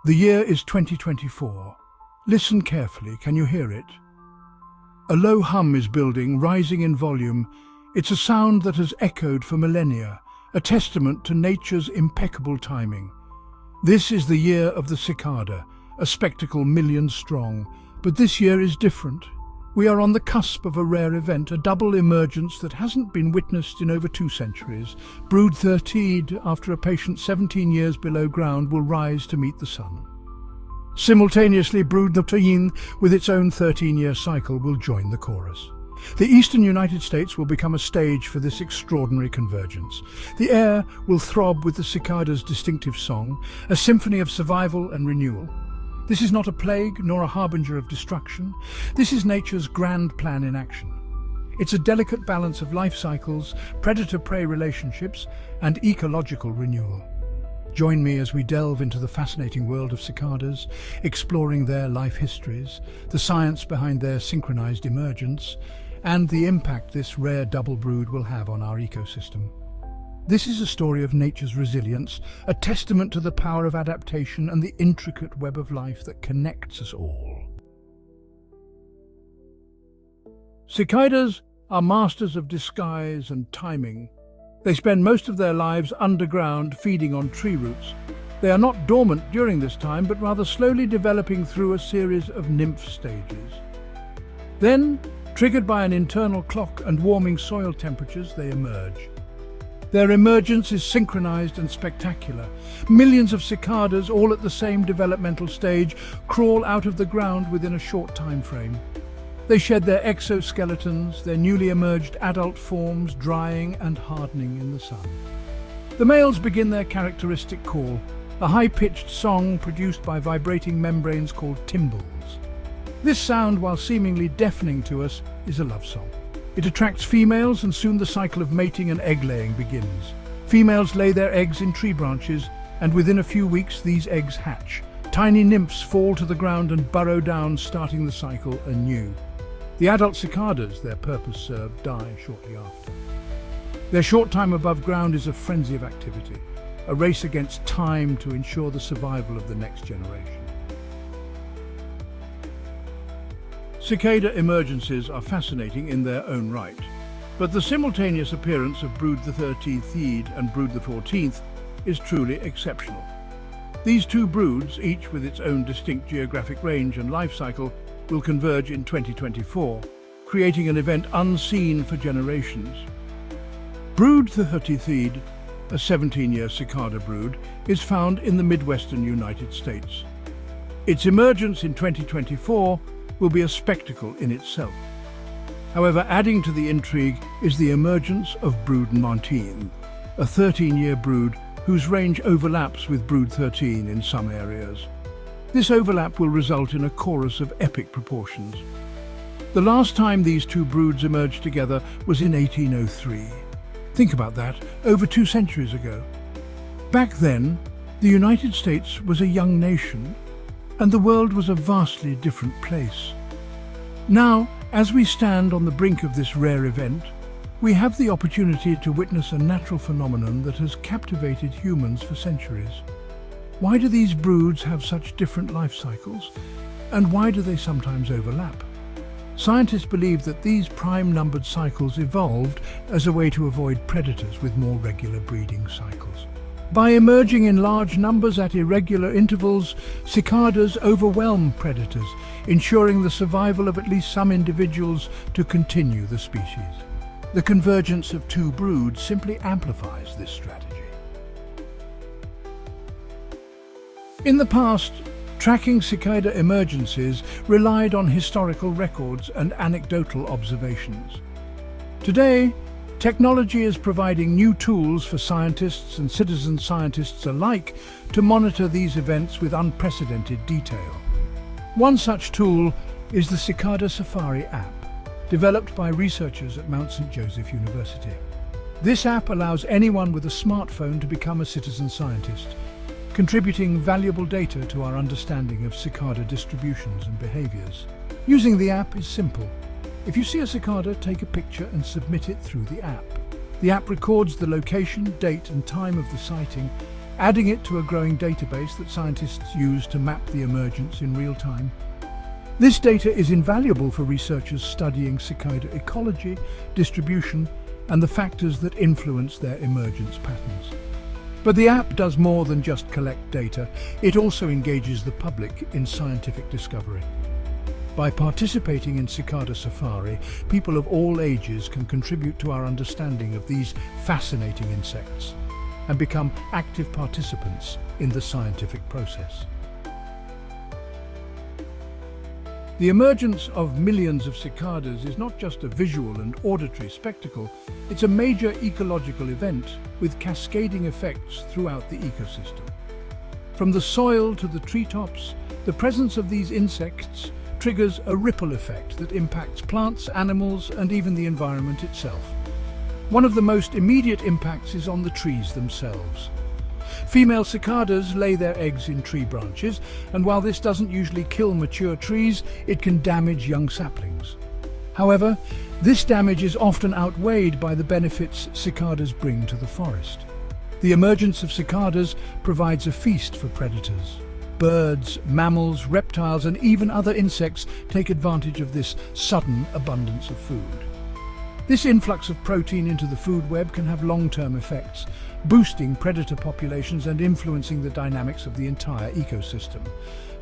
The year is 2024. Listen carefully, can you hear it? A low hum is building, rising in volume. It's a sound that has echoed for millennia, a testament to nature's impeccable timing. This is the year of the cicada, a spectacle millions strong. But this year is different. We are on the cusp of a rare event, a double emergence that hasn't been witnessed in over 2 centuries. Brood XIII, after a patient 17 years below ground, will rise to meet the sun. Simultaneously, Brood XIII, with its own 13-year cycle, will join the chorus. The eastern United States will become a stage for this extraordinary convergence. The air will throb with the cicada's distinctive song, a symphony of survival and renewal. This is not a plague nor a harbinger of destruction. This is nature's grand plan in action. It's a delicate balance of life cycles, predator-prey relationships, and ecological renewal. Join me as we delve into the fascinating world of cicadas, exploring their life histories, the science behind their synchronized emergence, and the impact this rare double brood will have on our ecosystem. This is a story of nature's resilience, a testament to the power of adaptation and the intricate web of life that connects us all. Cicadas are masters of disguise and timing. They spend most of their lives underground, feeding on tree roots. They are not dormant during this time, but rather slowly developing through a series of nymph stages. Then, triggered by an internal clock and warming soil temperatures, they emerge. Their emergence is synchronized and spectacular. Millions of cicadas, all at the same developmental stage, crawl out of the ground within a short time frame. They shed their exoskeletons, their newly emerged adult forms drying and hardening in the sun. The males begin their characteristic call, a high-pitched song produced by vibrating membranes called timbrels. This sound, while seemingly deafening to us, is a love song. It attracts females, and soon the cycle of mating and egg-laying begins. Females lay their eggs in tree branches, and within a few weeks these eggs hatch. Tiny nymphs fall to the ground and burrow down, starting the cycle anew. The adult cicadas, their purpose served, die shortly after. Their short time above ground is a frenzy of activity, a race against time to ensure the survival of the next generation. Cicada emergences are fascinating in their own right, but the simultaneous appearance of Brood XIII and Brood XIV is truly exceptional. These two broods, each with its own distinct geographic range and life cycle, will converge in 2024, creating an event unseen for generations. Brood XIII, a 17-year cicada brood, is found in the Midwestern United States. Its emergence in 2024 will be a spectacle in itself. However, adding to the intrigue is the emergence of Brood XIX, a 13-year brood whose range overlaps with Brood XIII in some areas. This overlap will result in a chorus of epic proportions. The last time these two broods emerged together was in 1803. Think about that, over 2 centuries ago. Back then, the United States was a young nation, and the world was a vastly different place. Now, as we stand on the brink of this rare event, we have the opportunity to witness a natural phenomenon that has captivated humans for centuries. Why do these broods have such different life cycles, and why do they sometimes overlap? Scientists believe that these prime-numbered cycles evolved as a way to avoid predators with more regular breeding cycles. By emerging in large numbers at irregular intervals, cicadas overwhelm predators, ensuring the survival of at least some individuals to continue the species. The convergence of two broods simply amplifies this strategy. In the past, tracking cicada emergencies relied on historical records and anecdotal observations. Today, technology is providing new tools for scientists and citizen scientists alike to monitor these events with unprecedented detail. One such tool is the Cicada Safari app, developed by researchers at Mount St. Joseph University. This app allows anyone with a smartphone to become a citizen scientist, contributing valuable data to our understanding of cicada distributions and behaviors. Using the app is simple. If you see a cicada, take a picture and submit it through the app. The app records the location, date and time of the sighting adding it to a growing database that scientists use to map the emergence in real time. This data is invaluable for researchers studying cicada ecology, distribution, and the factors that influence their emergence patterns. But the app does more than just collect data. It also engages the public in scientific discovery. By participating in Cicada Safari, people of all ages can contribute to our understanding of these fascinating insects and become active participants in the scientific process. The emergence of millions of cicadas is not just a visual and auditory spectacle, it's a major ecological event with cascading effects throughout the ecosystem. From the soil to the treetops, the presence of these insects triggers a ripple effect that impacts plants, animals, and even the environment itself. One of the most immediate impacts is on the trees themselves. Female cicadas lay their eggs in tree branches, and while this doesn't usually kill mature trees, it can damage young saplings. However, this damage is often outweighed by the benefits cicadas bring to the forest. The emergence of cicadas provides a feast for predators. Birds, mammals, reptiles, and even other insects take advantage of this sudden abundance of food. This influx of protein into the food web can have long-term effects, boosting predator populations and influencing the dynamics of the entire ecosystem.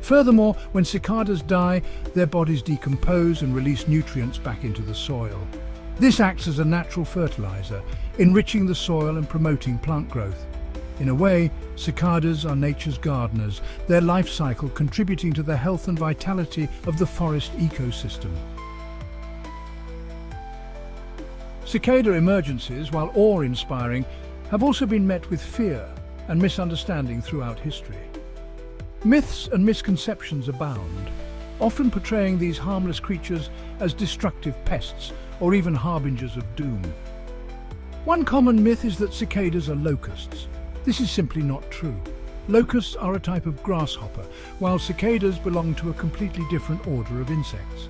Furthermore, when cicadas die, their bodies decompose and release nutrients back into the soil. This acts as a natural fertilizer, enriching the soil and promoting plant growth. In a way, cicadas are nature's gardeners, their life cycle contributing to the health and vitality of the forest ecosystem. Cicada emergences, while awe-inspiring, have also been met with fear and misunderstanding throughout history. Myths and misconceptions abound, often portraying these harmless creatures as destructive pests or even harbingers of doom. One common myth is that cicadas are locusts. This is simply not true. Locusts are a type of grasshopper, while cicadas belong to a completely different order of insects.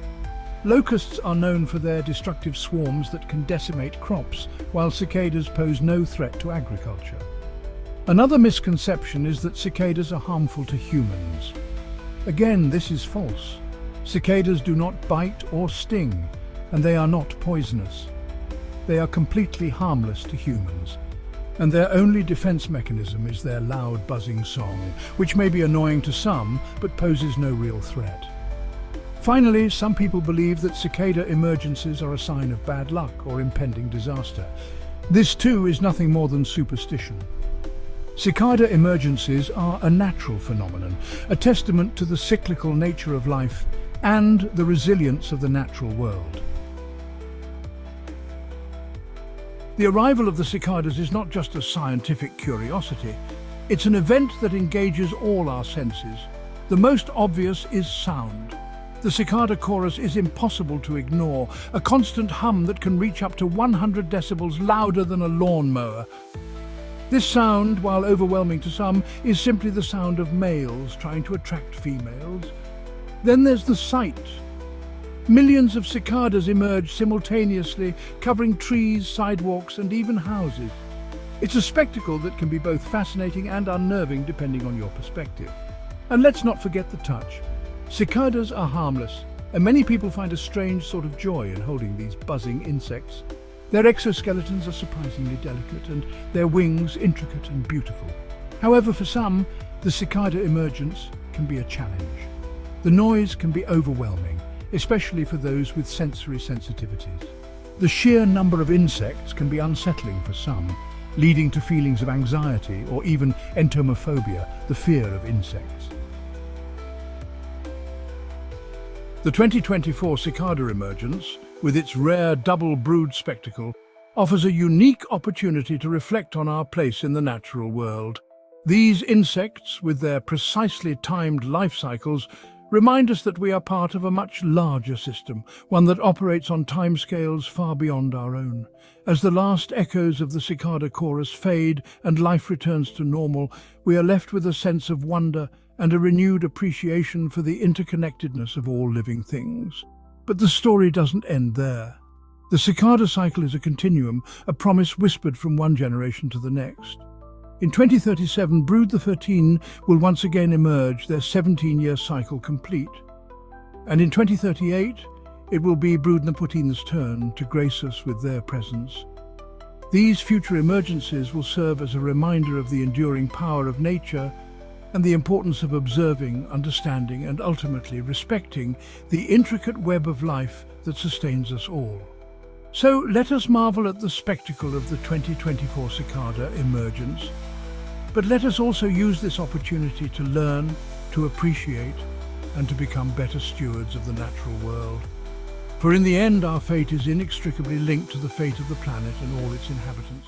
Locusts are known for their destructive swarms that can decimate crops, while cicadas pose no threat to agriculture. Another misconception is that cicadas are harmful to humans. Again, this is false. Cicadas do not bite or sting, and they are not poisonous. They are completely harmless to humans, and their only defense mechanism is their loud buzzing song, which may be annoying to some, but poses no real threat. Finally, some people believe that cicada emergences are a sign of bad luck or impending disaster. This too is nothing more than superstition. Cicada emergences are a natural phenomenon, a testament to the cyclical nature of life and the resilience of the natural world. The arrival of the cicadas is not just a scientific curiosity, it's an event that engages all our senses. The most obvious is sound. The cicada chorus is impossible to ignore, a constant hum that can reach up to 100 decibels louder than a lawnmower. This sound, while overwhelming to some, is simply the sound of males trying to attract females. Then there's the sight. Millions of cicadas emerge simultaneously, covering trees, sidewalks, and even houses. It's a spectacle that can be both fascinating and unnerving depending on your perspective. And let's not forget the touch. Cicadas are harmless, and many people find a strange sort of joy in holding these buzzing insects. Their exoskeletons are surprisingly delicate, and their wings intricate and beautiful. However, for some, the cicada emergence can be a challenge. The noise can be overwhelming, especially for those with sensory sensitivities. The sheer number of insects can be unsettling for some, leading to feelings of anxiety or even entomophobia, the fear of insects. The 2024 cicada emergence, with its rare double brood spectacle, offers a unique opportunity to reflect on our place in the natural world. These insects, with their precisely timed life cycles, remind us that we are part of a much larger system, one that operates on timescales far beyond our own. As the last echoes of the cicada chorus fade and life returns to normal, we are left with a sense of wonder and a renewed appreciation for the interconnectedness of all living things. But the story doesn't end there. The cicada cycle is a continuum, a promise whispered from one generation to the next. In 2037, Brood XIII will once again emerge, their 17-year cycle complete. And in 2038, it will be Brood XIV's turn to grace us with their presence. These future emergences will serve as a reminder of the enduring power of nature and the importance of observing, understanding, and ultimately respecting the intricate web of life that sustains us all. So let us marvel at the spectacle of the 2024 cicada emergence, but let us also use this opportunity to learn, to appreciate, and to become better stewards of the natural world. For in the end, our fate is inextricably linked to the fate of the planet and all its inhabitants.